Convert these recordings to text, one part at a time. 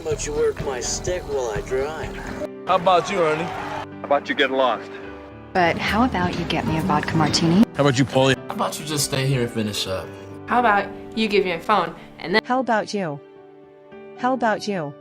How about you work my stick while I drive? How about you, Ernie? How about you get lost? But how about you get me a vodka martini? How about you, Paulie? How about you just stay here and finish up? How about you give me a phone and then How about you? How about you?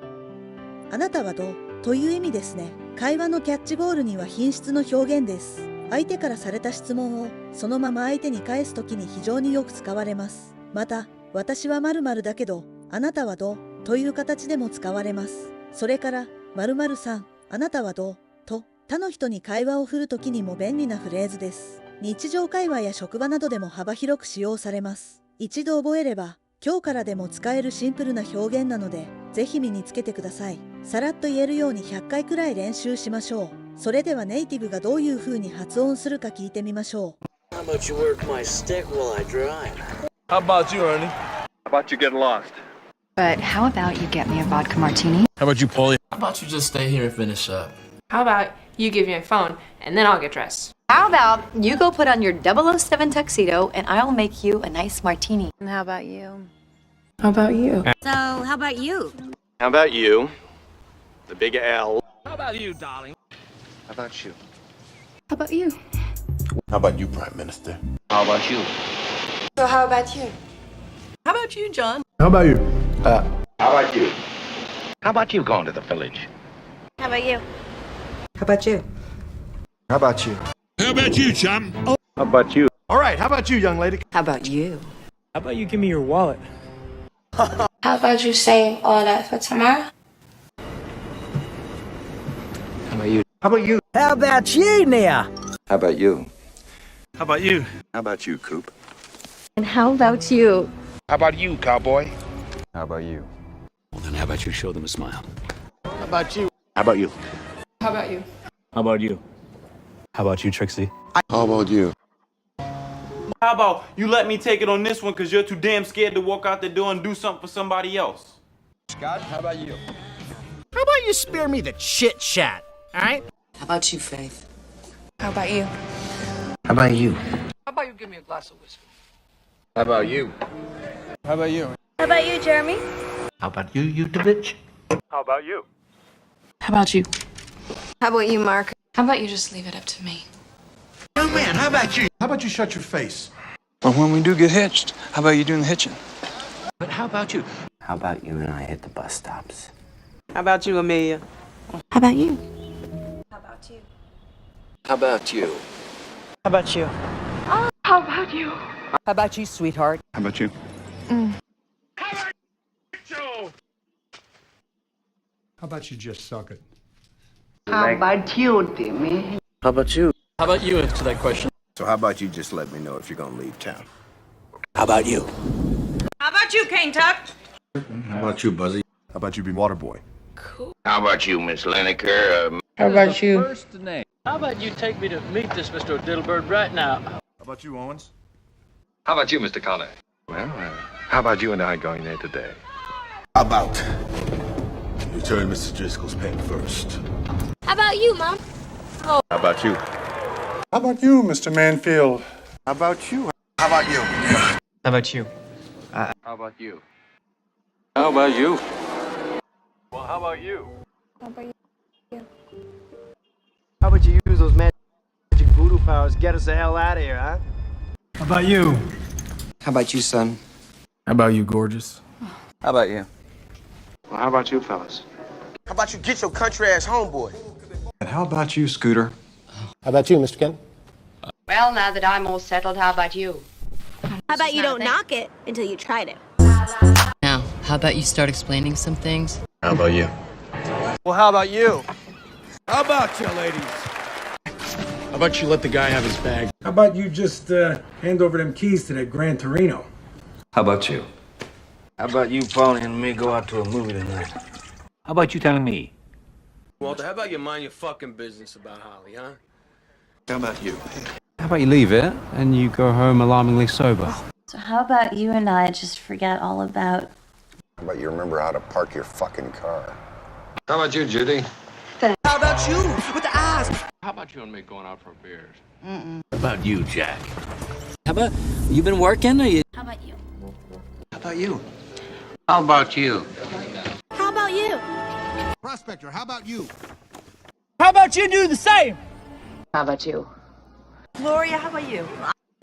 あなたはどうという意味ですね。会話のキャッチボールには品質の表現です。相手からされた質問をそのまま相手に返すときに非常によく使われます。また、私は〇〇だけど、あなたはどうという形でも使われます。それから、〇〇さん、あなたはどうと他の人に会話を振るときにも便利なフレーズです。日常会話や職場などでも幅広く使用されます。一度覚えれば、今日からでも使えるシンプルな表現なので、ぜひ身につけてください。さらっと言えるように100回くらい練習しましょう。それではネイティブがどういう風に発音するか聞いてみましょう。How about you work my stick while I drive? How about you, Ernie? How about you get lost? But how about you get me a vodka martini? How about you, Paulie? How about you just stay here and finish up? how about you give me a phone and then I'll get dressed? How about you go put on your 007 tuxedo and I'll make you a nice martini? And how about you? How about you? So, how about you? How about you? The big L. How about you, darling? How about you? How about you? How about you, Prime Minister? How about you? So how about you? How about you, John? How about you? How about you? How about you going to the village? How about you? How about you? How about you? How about you, chum? How about you? All right, how about you, young lady? How about you? How about you give me your wallet? How about you save all that for tomorrow? How about you? How about you? How about you, Nia? How about you? How about you? How about you, Coop? And how about you? How about you, cowboy? How about you? Well, then how about you show them a smile? How about you? How about you? How about you? How about you? How about you, Trixie? How about you? How about you let me take it on this one because you're too damn scared to walk out the door and do something for somebody else? Scott, how about you? How about you spare me the chit chat, all right? How about you, Faith? How about you? How about you? How about you give me a glass of whiskey? How about you? How about you? How about you, Jeremy? How about you, you the bitch? How about you? How about you? How about you, Mark? How about you just leave it up to me? Young man, how about you? How about you shut your face? Well, when we do get hitched, how about you doing the hitching? But how about you? How about you and I hit the bus stops? How about you, Amelia? How about you? How about you? How about you? How about you? How about you, sweetheart? How about you? How about you just suck it? How about you, Timmy? How about you? How about you answer that question? So how about you just let me know if you're gonna leave town? How about you? How about you, Kane Tuck? How about you, Buzzy? How about you be water boy? How about you, Miss Lineker? How about you? How about you take me to meet this Mr. Diddlebird right now? How about you, Owens? How about you, Mr. Connor? Well, how about you and I going there today? How about you turn Mr. Driscoll's pen first? How about you, Mom? How about you? How about you, Mr. Manfield? How about you? How about you? How about you? How about you? How about you? Well, how about you? How about you use those magic voodoo powers to get us the hell out of here, huh? How about you? How about you, son? How about you, gorgeous? How about you? Well, how about you, fellas? How about you get your country ass homeboy? And how about you, Scooter? How about you, Mr. Ken? Well, now that I'm all settled, how about you? How about you don't knock it until you tried it? Now, how about you start explaining some things? How about you? Well, how about you? How about you, ladies? How about you let the guy have his bag? How about you just hand over them keys to that Gran Torino? How about you? How about you, Paulie, and me go out to a movie tonight? How about you telling me? Walter, how about you mind your fucking business about Holly, huh? How about you? How about you leave it and you go home alarmingly sober? So how about you and I just forget all about... How about you remember how to park your fucking car? How about you, Judy? How about you with the eyes? How about you and me going out for beers? How about you, Jack? How about you been working or you? How about you? How about you? How about you? How about you? Prospector, how about you? How about you do the same? How about you? Gloria, how about you?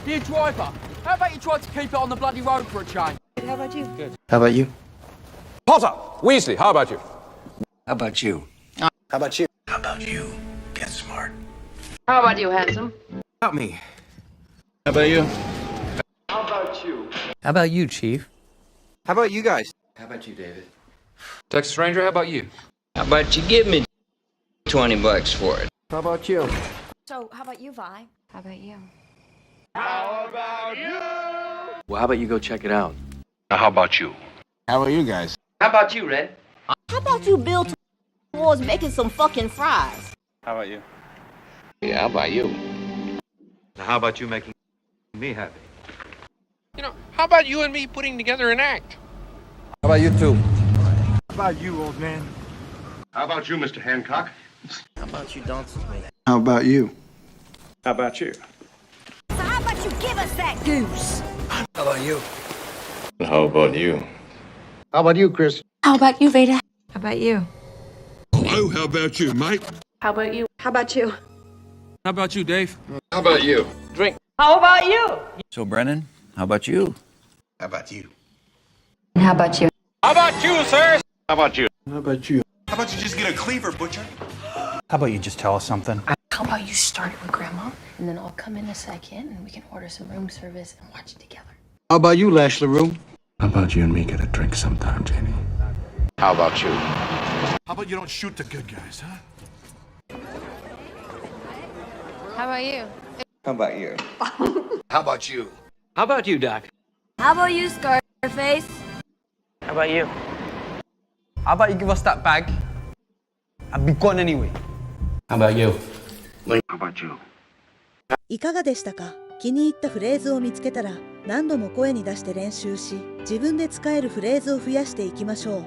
Dear driver, how about you try to keep it on the bloody road for a change? How about you? Good. How about you? Potter, Weasley, how about you? How about you? How about you? How about you? Get smart. How about you, handsome? How about me? How about you? How about you? How about you, Chief? How about you guys? How about you, David? Texas Ranger, how about you? How about you give me $20 for it? How about you? So, how about you, Vi? How about you? How about you? Well, how about you go check it out? Now, how about you? How about you guys? How about you, Red? How about you build towards making some fucking fries? How about you? Yeah, how about you? Now, how about you making me happy? You know, how about you and me putting together an act? How about you too? How about you, old man? How about you, Mr. Hancock? How about you dance with me? How about you? How about you? So how about you give us that goose? How about you? How about you? How about you, Chris? How about you, Veda? How about you? Hello, how about you, mate? How about you? How about you? How about you, Dave? How about you? How about you? So, Brennan, how about you? How about you? And how about you? How about you, sir? How about you? How about you? How about you just get a cleaver, butcher? How about you just tell us something? How about you start it with Grandma, and then I'll come in a second, and we can order some room service and watch it together. How about you, Lash LaRue? How about you and me get a drink sometime, Jenny? How about you? How about you don't shoot the good guys, huh? How about you? How about you? How about you? How about you, Doc? How about you, Scarface? How about you? How about you give us that bag and be gone anyway? How about you? How about you? いかがでしたか？気に入ったフレーズを見つけたら何度も声に出して練習し、自分で使えるフレーズを増やしていきましょう。